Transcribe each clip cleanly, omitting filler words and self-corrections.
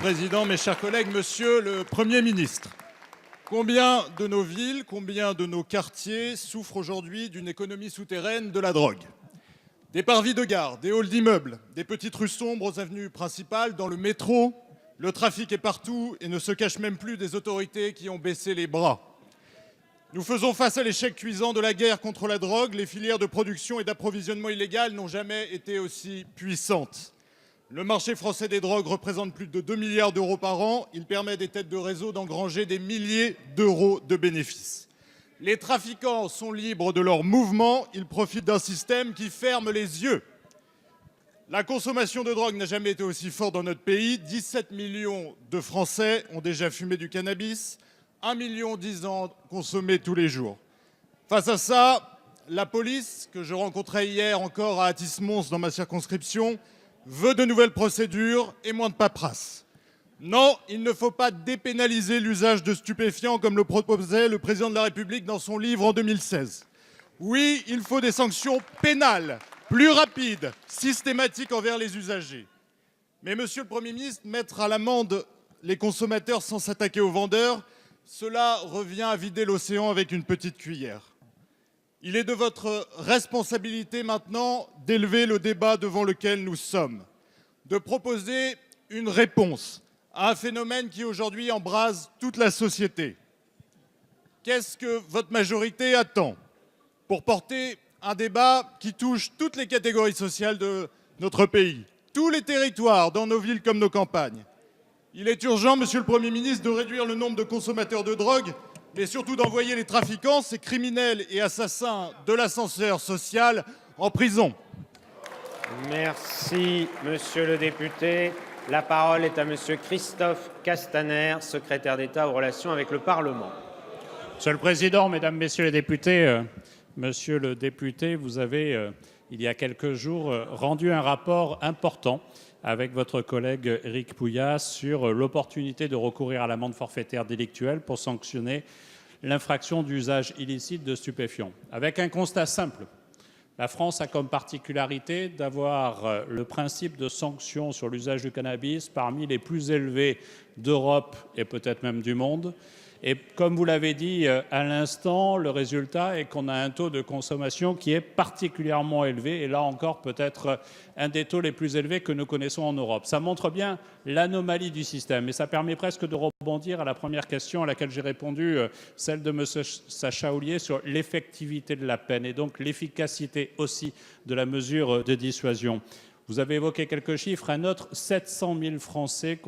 Président, mes chers collègues, Monsieur le Premier ministre, combien de nos villes, combien de nos quartiers souffrent aujourd'hui d'une économie souterraine de la drogue? Des parvis de gare, des halls d'immeubles, des petites rues sombres aux avenues principales, dans le métro, le trafic est partout et ne se cache même plus des autorités qui ont baissé les bras. Nous faisons face à l'échec cuisant de la guerre contre la drogue. Les filières de production et d'approvisionnement illégales n'ont jamais été aussi puissantes. Le marché français des drogues représente plus de 2 milliards d'euros par an. Il permet à des têtes de réseau d'engranger des milliers d'euros de bénéfices. Les trafiquants sont libres de leurs mouvements. Ils profitent d'un système qui ferme les yeux. La consommation de drogue n'a jamais été aussi forte dans notre pays. 17 millions de Français ont déjà fumé du cannabis. 1 million disant consommer tous les jours. Face à ça, la police, que je rencontrais hier encore à Athis-Mons dans ma circonscription, veut de nouvelles procédures et moins de paperasse. Non, il ne faut pas dépénaliser l'usage de stupéfiants comme le proposait le président de la République dans son livre en 2016. Oui, il faut des sanctions pénales, plus rapides, systématiques envers les usagers. Mais monsieur le Premier ministre, mettre à l'amende les consommateurs sans s'attaquer aux vendeurs, cela revient à vider l'océan avec une petite cuillère. Il est de votre responsabilité maintenant d'élever le débat devant lequel nous sommes, de proposer une réponse à un phénomène qui aujourd'hui embrase toute la société. Qu'est-ce que votre majorité attend pour porter un débat qui touche toutes les catégories sociales de notre pays, tous les territoires, dans nos villes comme nos campagnes? Il est urgent, monsieur le Premier ministre, de réduire le nombre de consommateurs de drogue, mais surtout d'envoyer les trafiquants, ces criminels et assassins de l'ascenseur social, en prison. Merci, monsieur le député. La parole est à monsieur Christophe Castaner, secrétaire d'État aux relations avec le Parlement. Monsieur le Président, Mesdames, Messieurs les députés, monsieur le député, vous avez, il y a quelques jours, rendu un rapport important avec votre collègue Éric Pouillat sur l'opportunité de recourir à l'amende forfaitaire délictuelle pour sanctionner l'infraction d'usage illicite de stupéfiants. Avec un constat simple, la France a comme particularité d'avoir le principe de sanction sur l'usage du cannabis parmi les plus élevés d'Europe et peut-être même du monde. Et comme vous l'avez dit à l'instant, le résultat est qu'on a un taux de consommation qui est particulièrement élevé, et là encore peut-être un des taux les plus élevés que nous connaissons en Europe. Ça montre bien l'anomalie du système, et ça permet presque de rebondir à la première question à laquelle j'ai répondu, celle de M. Sacha Houlié sur l'effectivité de la peine, et donc l'efficacité aussi de la mesure de dissuasion. Vous avez évoqué quelques chiffres. Un autre 700 000 Français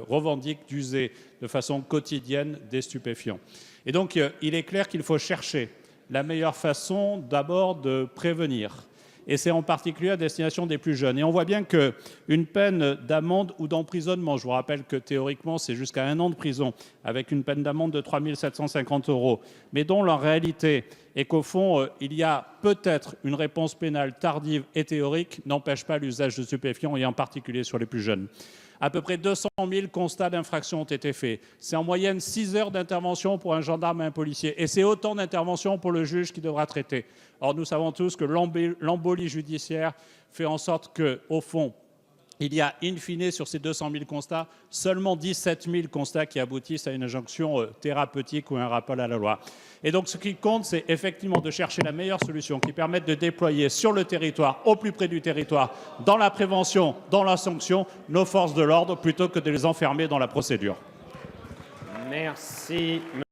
revendiquent d'user de façon quotidienne des stupéfiants. Et donc, il est clair qu'il faut chercher la meilleure façon d'abord de prévenir. Et c'est en particulier à destination des plus jeunes. Et on voit bien qu'une peine d'amende ou d'emprisonnement, je vous rappelle que théoriquement c'est jusqu'à 1 an de prison, avec une peine d'amende de 3 750 €, mais dont la réalité est qu'au fond, il y a peut-être une réponse pénale tardive et théorique, n'empêche pas l'usage de stupéfiants, et en particulier sur les plus jeunes. À peu près 200 000 constats d'infraction ont été faits. C'est en moyenne 6 heures d'intervention pour un gendarme et un policier. Et c'est autant d'interventions pour le juge qui devra traiter. Or, nous savons tous que l'embolie judiciaire fait en sorte qu'au fond, il y a in fine sur ces 200 000 constats, seulement 17 000 constats qui aboutissent à une injonction thérapeutique ou un rappel à la loi. Et donc ce qui compte, c'est effectivement de chercher la meilleure solution qui permette de déployer sur le territoire, au plus près du territoire, dans la prévention, dans la sanction, nos forces de l'ordre, plutôt que de les enfermer dans la procédure. Merci.